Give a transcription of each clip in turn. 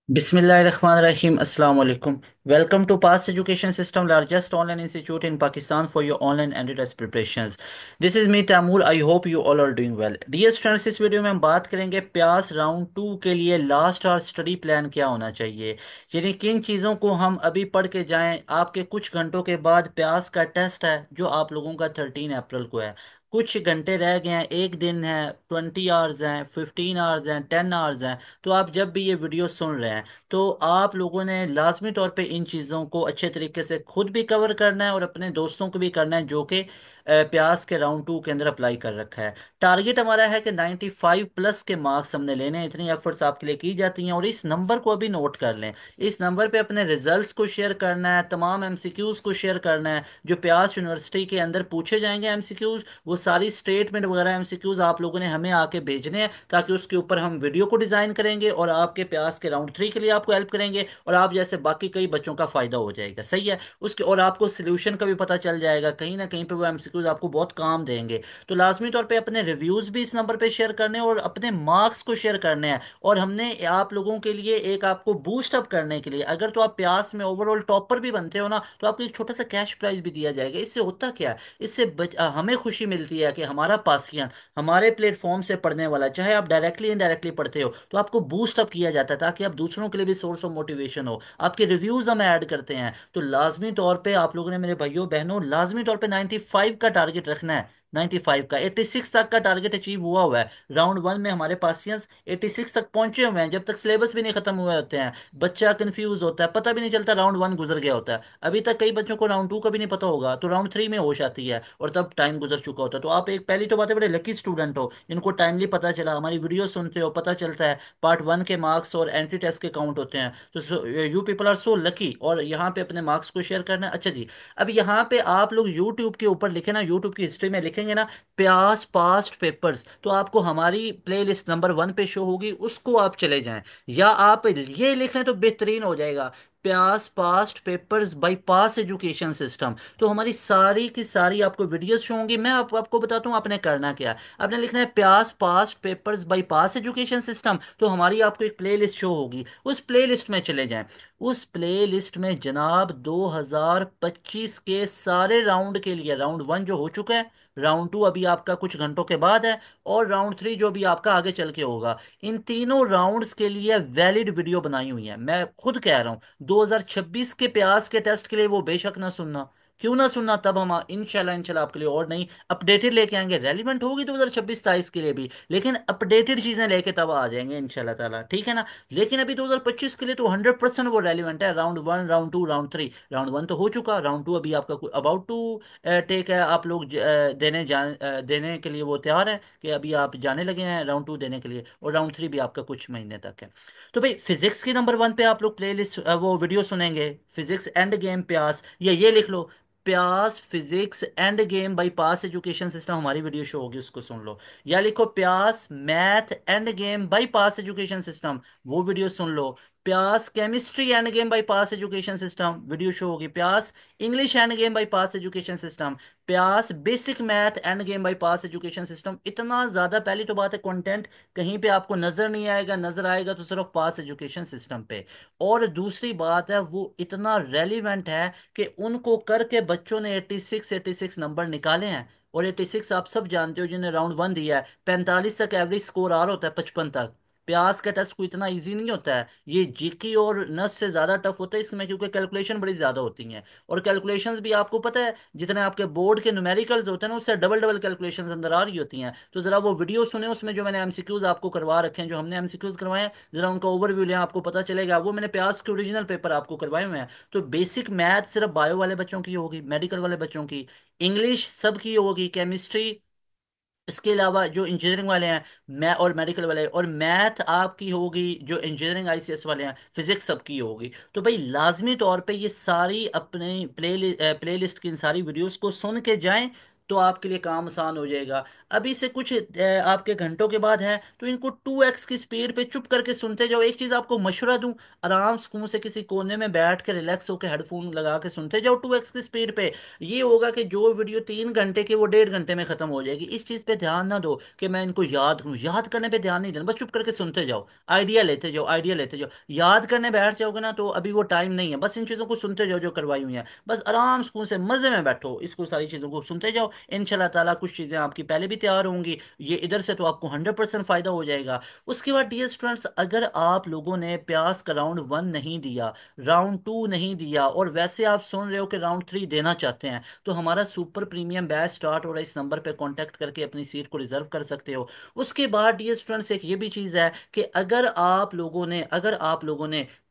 Bismillahirrahmanirrahim. Assalamu alaikum. Welcome to Pass Education System, largest online institute in Pakistan for your online and test preparations. This is me Tamur. I hope you all are doing well. Dear students, इस video में हम बात करेंगे प्यास round to के लिए last और study plan क्या होना चाहिए। यानी किन चीज़ों को हम अभी पढ़ के जाएं। आपके कुछ घंटों के बाद प्यास का टेस्ट है जो आप लोगों का 13 अप्रैल को है। कुछ घंटे रह गए हैं, एक दिन है, 20 आवर्स हैं, 15 आवर्स हैं, 10 आवर्स हैं। तो आप जब भी ये वीडियो सुन रहे हैं तो आप लोगों ने लाजमी तौर पे इन चीज़ों को अच्छे तरीके से खुद भी कवर करना है और अपने दोस्तों को भी करना है जो कि प्यास के राउंड टू के अंदर अप्लाई कर रखा है। टारगेट हमारा है कि 95 प्लस के मार्क्स हमने लेने हैं। इतनी एफर्ट्स आपके लिए की जाती हैं और इस नंबर को अभी नोट कर लें। इस नंबर पे अपने रिजल्ट्स को शेयर करना है, तमाम एमसीक्यूज को शेयर करना है जो प्यास यूनिवर्सिटी के अंदर पूछे जाएंगे। एमसीक्यूज वो सारी स्टेटमेंट वगैरह एमसीक्यूज आप लोगों ने हमें आके भेजने हैं ताकि उसके ऊपर हम वीडियो को डिजाइन करेंगे और आपके प्यास के राउंड थ्री के लिए आपको हेल्प करेंगे और आप जैसे बाकी कई बच्चों का फायदा हो जाएगा। सही है। उसके और आपको सोल्यूशन का भी पता चल जाएगा, कहीं ना कहीं पे वो एमसीक्यूज आपको बहुत काम देंगे। तो लाजमी तौर पे अपने रिव्यूज भी इस नंबर पे शेयर करने हैं और अपने मार्क्स को शेयर करने हैं। और हमने आप लोगों के लिए एक आपको बूस्ट अप करने के लिए, अगर तो आप प्यास में ओवरऑल टॉपर भी बनते हो ना, तो आपको एक छोटा सा कैश प्राइज भी दिया जाएगा। इससे होता क्या है, इससे हमें खुशी मिलती है कि हमारा पासियन हमारे प्लेटफॉर्म से पढ़ने वाला, चाहे आप डायरेक्टली इनडायरेक्टली पढ़ते हो, तो आपको बूस्ट अप किया जाता है ताकि आप दूसरों के लिए भी सोर्स ऑफ मोटिवेशन हो। आपके रिव्यूज हम ऐड करते हैं। तो लाजमी तौर पे आप लोगों ने, मेरे भाइयों बहनों, लाजमी तौर पे 95 का टारगेट रखना है। 95 का, 86 तक का टारगेट अचीव हुआ हुआ है। राउंड वन में हमारे पासियंस 86 तक पहुंचे हुए हैं। जब तक सिलेबस भी नहीं खत्म हुए होते हैं बच्चा कंफ्यूज होता है, पता भी नहीं चलता राउंड वन गुजर गया होता है। अभी तक कई बच्चों को राउंड टू का भी नहीं पता होगा तो राउंड थ्री में होश आती है और तब टाइम गुजर चुका होता है। तो आप एक, पहली तो बात है, बड़े लकी स्टूडेंट हो जिनको टाइमली पता चला, हमारी वीडियो सुनते हो, पता चलता है पार्ट वन के मार्क्स और एंट्री टेस्ट के काउंट होते हैं। तो you people are so lucky. और यहाँ पे अपने मार्क्स को शेयर करना है। अच्छा जी, अब यहाँ पे आप लोग यूट्यूब के ऊपर लिखे ना, यूट्यूब की हिस्ट्री में लिखेंगे ना प्यास पास्ट पेपर्स, तो आपको हमारी प्लेलिस्ट नंबर वन पे शो होगी, उसको आप चले जाएं। या आप ये लिख लें तो बेहतरीन हो जाएगा, प्यास past papers by pass education system. तो हमारी सारी की सारी आपको वीडियोस शो होंगी। मैं आपको बताता हूँ आपने करना क्या है। आपने लिखना है प्यास past papers by pass education system, तो हमारी आपको एक प्लेलिस्ट शो होगी, उस प्लेलिस्ट में चले जाएं। उस प्लेलिस्ट में जनाब 2025 के सारे राउंड के लिए, राउंड वन जो हो चुका है, राउंड टू अभी आपका कुछ घंटों के बाद है, और राउंड थ्री जो भी आपका आगे चल के होगा, इन तीनों राउंड्स के लिए वैलिड वीडियो बनाई हुई है। मैं खुद कह रहा हूँ 2026 के प्यास के टेस्ट के लिए वो बेशक ना सुनना, क्यों ना सुनना, तब हम इंशाल्लाह इंशाल्लाह आपके लिए और नई अपडेटेड लेके आएंगे। रेलिवेंट होगी 2026-27 के लिए भी, लेकिन अपडेटेड चीजें लेके तब आ जाएंगे इंशाल्लाह ताला, ठीक है ना। लेकिन अभी 2025 के लिए तो 100% वो रेलिवेंट है। Round one, round to, round three. Round one तो हो चुका, राउंड टू अभी आपका अबाउट टू टेक है। आप लोग देने के लिए वो तैयार है कि अभी आप जाने लगे हैं राउंड टू देने के लिए, और राउंड थ्री भी आपका कुछ महीने तक है। तो भाई फिजिक्स की नंबर वन पे आप लोग प्लेलिस्ट वो वीडियो सुनेंगे, फिजिक्स एंड गेम प्यास, या ये लिख लो प्यास physics and game by pass education system, हमारी वीडियो शो होगी, उसको सुन लो। या लिखो प्यास math and game by pass education system, वो वीडियो सुन लो। प्यास chemistry and game by pass education system, video show होगी। प्यास English and game by pass education system, प्यास basic math and game by pass education system. इतना ज्यादा, पहली तो बात है कंटेंट कहीं पे आपको नजर नहीं आएगा, नजर आएगा तो सिर्फ पास एजुकेशन सिस्टम पे। और दूसरी बात है वो इतना रेलिवेंट है कि उनको करके बच्चों ने 86 नंबर निकाले हैं। और 86 आप सब जानते हो जिन्हें राउंड वन दिया है, 45 तक एवरेज स्कोर आ रहा होता है, 55 तक। प्यास का टेस्ट कोई इतना इजी नहीं होता है, ये जीके और नस से ज्यादा टफ होता है इसमें, क्योंकि कैलकुलेशन बड़ी ज्यादा होती हैं। और कैलकुलेशंस भी आपको पता है जितने आपके बोर्ड के न्यूमेरिकल्स होते हैं ना, उससे डबल डबल कैलकुलेशंस अंदर आ रही होती हैं। तो जरा वो वीडियो सुने, उसमें जो मैंने एमसीक्यूज आपको करवा रखे हैं, जो हमने एमसीक्यूज करवाए हैं, जरा उनका ओवरव्यू लें, आपको पता चलेगा। वो मैंने प्यास के ओरिजिनल पेपर आपको करवाए हुए हैं। तो बेसिक मैथ सिर्फ बायो वाले बच्चों की होगी, मेडिकल वाले बच्चों की, इंग्लिश सबकी होगी, केमिस्ट्री, इसके अलावा जो इंजीनियरिंग वाले हैं, मैं और मेडिकल वाले, और मैथ आपकी होगी, जो इंजीनियरिंग आईसीएस वाले हैं, फिजिक्स सबकी होगी। तो भाई लाजमी तौर पे ये सारी अपने प्ले लिस्ट की इन सारी वीडियोस को सुन के जाएं। तो आपके लिए काम आसान हो जाएगा। अभी से कुछ आपके घंटों के बाद है तो इनको 2x की स्पीड पे चुप करके सुनते जाओ। एक चीज आपको मशवरा दूं, आराम सुकून से किसी कोने में बैठ के रिलैक्स होकर हेडफोन लगा के सुनते जाओ 2x की स्पीड पे। ये होगा कि जो वीडियो 3 घंटे की वो 1.5 घंटे में खत्म हो जाएगी। इस चीज पे ध्यान ना दो कि मैं इनको याद करूं, याद करने पे ध्यान नहीं देना, बस चुप करके सुनते जाओ, आइडिया लेते जाओ, आइडिया लेते जाओ। याद करने बैठ जाओगे ना तो अभी वो टाइम नहीं है, बस इन चीजों को सुनते जाओ जो करवाई हुई हैं। बस आराम सुकून से मजे में बैठो, इसको सारी चीजों को सुनते जाओ। इंशाल्लाह ताला कुछ चीजें आपकी पहले भी तैयार होंगी, ये इधर से तो आपको 100% फायदा हो जाएगा। उसके बाद डियर स्टूडेंट्स, अगर आप लोगों ने प्यास का राउंड 1 नहीं दिया, राउंड 2 नहीं दिया, और वैसे आप सुन रहे हो कि राउंड 3 देना चाहते हैं, तो हमारा सुपर प्रीमियम बैच स्टार्ट हो रहा है। इस नंबर पे कांटेक्ट करके अपनी सीट को रिजर्व कर सकते हो। उसके बाद डियर स्टूडेंट्स एक ये भी चीज़ है कि अगर आप लोगों ने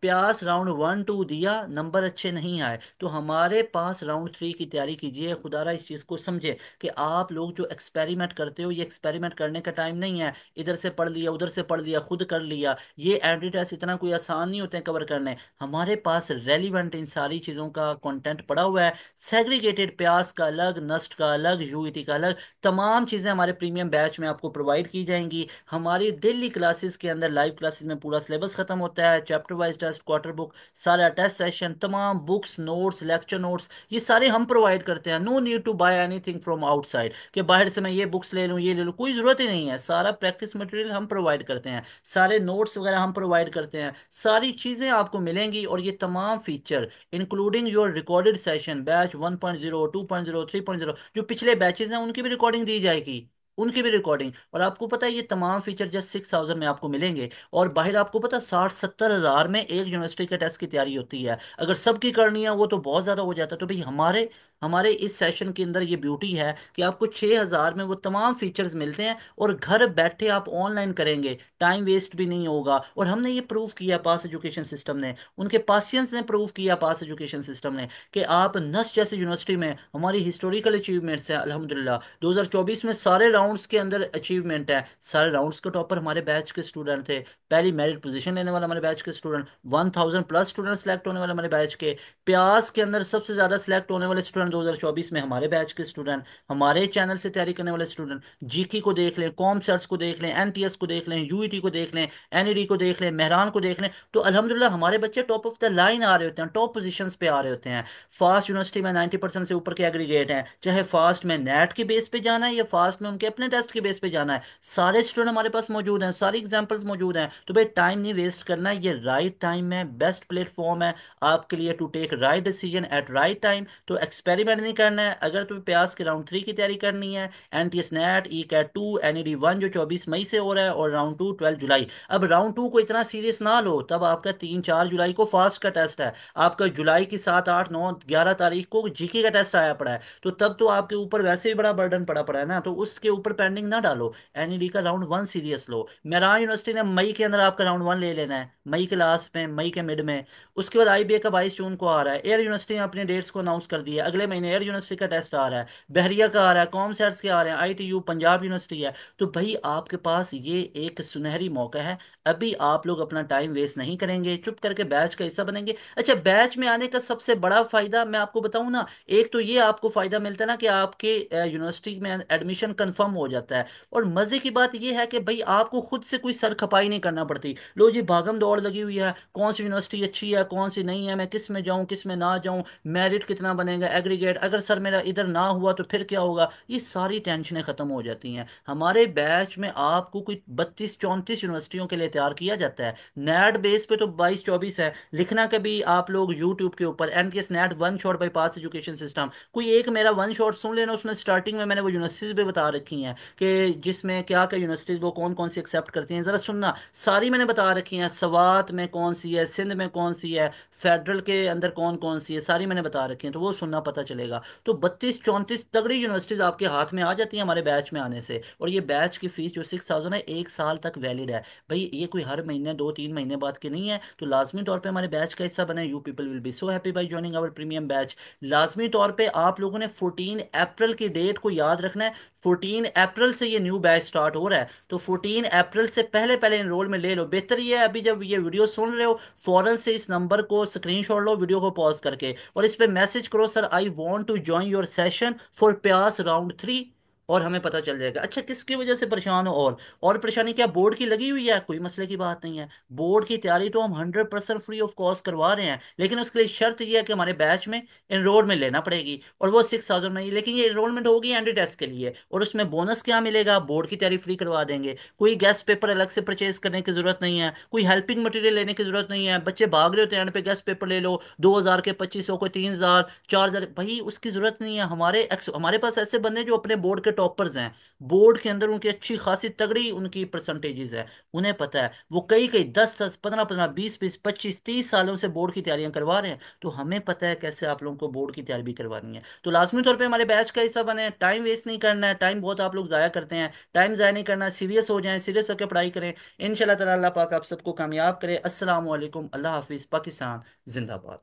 प्यास राउंड 1 2 दिया, नंबर अच्छे नहीं आए, तो हमारे पास राउंड 3 की तैयारी कीजिए। खुदारा इस चीज़ को समझे कि आप लोग जो एक्सपेरिमेंट करते हो, ये एक्सपेरिमेंट करने का टाइम नहीं है। इधर से पढ़ लिया, उधर से पढ़ लिया, खुद कर लिया, ये एंट्री टेस्ट इतना कोई आसान नहीं होते हैं कवर करने। हमारे पास रेलिवेंट इन सारी चीज़ों का कंटेंट पड़ा हुआ है। सेग्रीगेटेड प्यास का अलग, नस्ट का अलग, यूईटी का अलग, तमाम चीज़ें हमारे प्रीमियम बैच में आपको प्रोवाइड की जाएंगी। हमारी डेली क्लासेस के अंदर, लाइव क्लासेस में पूरा सिलेबस खत्म होता है, chapter wise test, quarter book, सारा टेस्ट सेशन, तमाम बुक्स, नोट्स, लेक्चर नोट्स, ये सारे हम प्रोवाइड करते हैं। No need to buy anything from outside, कि बाहर से मैं ये बुक्स ले लूँ, ये ले लूँ, कोई ज़रूरत ही नहीं है। सारा प्रैक्टिस मटेरियल हम प्रोवाइड करते हैं, सारे नोट्स वगैरह हम प्रोवाइड करते हैं, सारी चीज़ें आपको मिलेंगी। और ये तमाम feature including your recorded session, batch 1.0, 2.0, 3.0, जो पिछले बैचेस हैं उनकी भी रिकॉर्डिंग दी जाएगी, उनकी भी रिकॉर्डिंग। और आपको पता है ये तमाम फीचर जस्ट 6,000 में आपको मिलेंगे। और बाहर आपको पता 60-70 हज़ार में एक यूनिवर्सिटी के टेस्ट की तैयारी होती है। अगर सबकी करनी है वो तो बहुत ज़्यादा हो जाता है। तो भाई हमारे हमारे इस सेशन के अंदर ये ब्यूटी है कि आपको 6,000 में वो तमाम फीचर्स मिलते हैं, और घर बैठे आप ऑनलाइन करेंगे, टाइम वेस्ट भी नहीं होगा। और हमने ये प्रूव किया, पास एजुकेशन सिस्टम ने, उनके पासियंस ने प्रूव किया, पास एजुकेशन सिस्टम ने, कि आप नस्ट जैसे यूनिवर्सिटी में, हमारी हिस्टोरिकल अचीवमेंट्स हैं अल्हम्दुलिल्लाह। 2024 में सारे राउंड्स के अंदर अचीवमेंट है, सारे राउंड्स के टॉपर हमारे बैच के स्टूडेंट थे। पहली मेरिट पोजीशन लेने वाला हमारे बैच के स्टूडेंट, 1,000+ स्टूडेंट सेलेक्ट होने वाले हमारे बैच के। प्यास के अंदर सबसे ज्यादा सिलेक्ट होने वाले स्टूडेंट 2024 में हमारे बैच के स्टूडेंट, हमारे चैनल से तैयारी करने वाले स्टूडेंट। जीके को देख लें, कॉम सर्च को देख लें, एनटीएस को देख लें, यूईटी को देख लें, एनईडी को देख लें, मेहरान को देख लें, तो अल्हम्दुलिल्लाह हमारे बच्चे टॉप ऑफ द लाइन आ रहे होते हैं, टॉप पोजीशंस पे आ रहे होते हैं। फास्ट यूनिवर्सिटी में 90% से ऊपर के एग्रीगेट हैं, चाहे फास्ट में नेट के बेस पे जाना है या फास्ट में उनके अपने टेस्ट के बेस पे जाना है, सारे स्टूडेंट हमारे पास मौजूद हैं, सारी एग्जांपल्स मौजूद हैं। तो भाई टाइम नहीं वेस्ट करना है, ये राइट टाइम है, बेस्ट प्लेटफॉर्म है आपके लिए to take right decision at right time. तो एक्सपेरिमेंट नहीं करना है। अगर तुम्हें प्यास के राउंड 3 की तैयारी करनी है, NTS NET, E CAT 2, NED 1 जो 24 मई से हो रहा है, और राउंड 2 12 जुलाई। अब राउंड 2 को इतना सीरियस ना लो, तब आपका 3 4 जुलाई को फास्ट का टेस्ट है, आपका जुलाई की 7 8 9 11 तारीख को जीके का टेस्ट आया पड़ा है। तो तब तो आपके ऊपर वैसे ही बड़ा बर्डन पड़ा है ना, तो उसके ऊपर पेंडिंग ना डालो। एनईडी का राउंड 1 सीरियस लो। मेरान यूनिवर्सिटी ने मई के अंदर आपका राउंड 1 ले लेना है, मई के लास्ट में, मई के मिड में। उसके बाद आईबीए का 22 जून को आ रहा है। एयर यूनिवर्सिटी ने अपने डेट्स को अनाउंस कर दिया, अगले महीने एयर यूनिवर्सिटी का टेस्ट आ रहा है, बहरिया का आ रहा है, कॉमसैट्स के आ रहे हैं, आईटीयू पंजाब यूनिवर्सिटी है। तो भाई आपके पास ये एक सुनहरी मौका है, अभी आप लोग अपना टाइम वेस्ट नहीं करेंगे, चुप करके बैच का हिस्सा बनेंगे। अच्छा, बैच में आने का सबसे बड़ा फायदा मैं आपको बताऊं ना, एक तो ये आपको फायदा मिलता है ना कि आपके यूनिवर्सिटी में एडमिशन कंफर्म हो जाता है। और मजे की बात ये है कि भाई आपको खुद से कोई सर खपाई नहीं करना पड़ती। लो जी, भागम दौड़ लगी हुई है, कौन सी यूनिवर्सिटी अच्छी है, कौन सी नहीं है, मैं किस में जाऊं, किस में ना जाऊं, मेरिट कितना बनेगा, एग्रीगेट, अगर सर मेरा इधर ना हुआ तो फिर क्या होगा, ये सारी टेंशनें खत्म हो जाती हैं। हमारे बैच में आपको कोई 32 34 यूनिवर्सिटियों के लिए तैयार किया जाता है। नेट बेस पे तो 22 24 है, लिखना कभी आप लोग यूट्यूब के ऊपर NKS net 1 shot by pass education system, कोई एक मेरा 1 शॉट सुन लेना, उसमें स्टार्टिंग में मैंने वो यूनिवर्सिटीज भी बता रखी हैं कि जिसमें क्या क्या यूनिवर्सिटीज वो कौन कौन सी एक्सेप्ट करती हैं, ज़रा सुनना। सारी मैंने बता रखी हैं, सवात में कौन सी है, सिंध में कौन सी है, फेडरल के अंदर कौन कौन सी है, सारी मैंने बता रखी हैं, तो वो सुनना, पता चलेगा। तो 32 34 तगड़ी यूनिवर्सिटीज आपके हाथ में आ जाती हैं हमारे बैच में आने से। और ये बैच की फीस जो 6,000 है, 1 साल तक वैलिड है। भाई ये कोई हर महीने 2 3 महीने बाद की नहीं है। तो लाजमी तौर पे हमारे बैच का हिस्सा बने, you people will be so happy by joining our premium batch. लाजमी तौर पे आप लोगों ने 14 अप्रैल की डेट को याद रखना है। 14 अप्रैल से ये न्यू बैच स्टार्ट हो रहा है, तो 14 अप्रैल से पहले पहले इनरोल में ले लो। बेहतर ये है, अभी जब ये वीडियो सुन रहे हो, फौरन से इस नंबर को स्क्रीनशॉट लो वीडियो को पॉज करके, और इस पे मैसेज करो, sir I want to join your session for pass round 3। और हमें पता चल जाएगा। अच्छा, किसकी वजह से परेशान हो? और परेशानी क्या बोर्ड की लगी हुई है? कोई मसले की बात नहीं है। बोर्ड की तैयारी तो हम 100% फ्री ऑफ कॉस्ट करवा रहे हैं, लेकिन उसके लिए शर्त यह है कि हमारे बैच में एनरोलमेंट लेना पड़ेगी, और वो 6,000 में ही। लेकिन ये एनरोलमेंट होगी एंट्री टेस्ट के लिए, और उसमें बोनस क्या मिलेगा? बोर्ड की तैयारी फ्री करवा देंगे। कोई गेस्ट पेपर अलग से परचेज करने की जरूरत नहीं है, कोई हेल्पिंग मटेरियल लेने की जरूरत नहीं है। बच्चे भाग रहे होते हैं एंड पे, गेस्ट पेपर ले लो 2,000 के, 2500 को, 3,000, 4,000, भाई उसकी जरूरत नहीं है। हमारे पास ऐसे बंदे जो अपने बोर्ड के टॉपर्स हैं, बोर्ड के अंदर उनकी अच्छी खासी तगड़ी उनकी परसेंटेजेस है। उन्हें पता है, वो कई कई 10 10, 15 15, 20 20, 25 30 सालों से बोर्ड की तैयारियां करवा रहे हैं। तो हमें पता है कैसे आप लोगों को बोर्ड की तैयारी भी करवानी है। तो लाजमी तौर पे हमारे बैच का हिस्सा बने। टाइम वेस्ट नहीं करना है, टाइम बहुत आप लोग ज़ाया करते हैं। टाइम ज़ाया नहीं करना, सीरियस हो जाएं, सीरियस होकर पढ़ाई करें। इंशाल्लाह ताला अल्लाह पाक आप सबको कामयाब करे। अस्सलाम वालेकुम, अल्लाह हाफिज़, पाकिस्तान जिंदाबाद।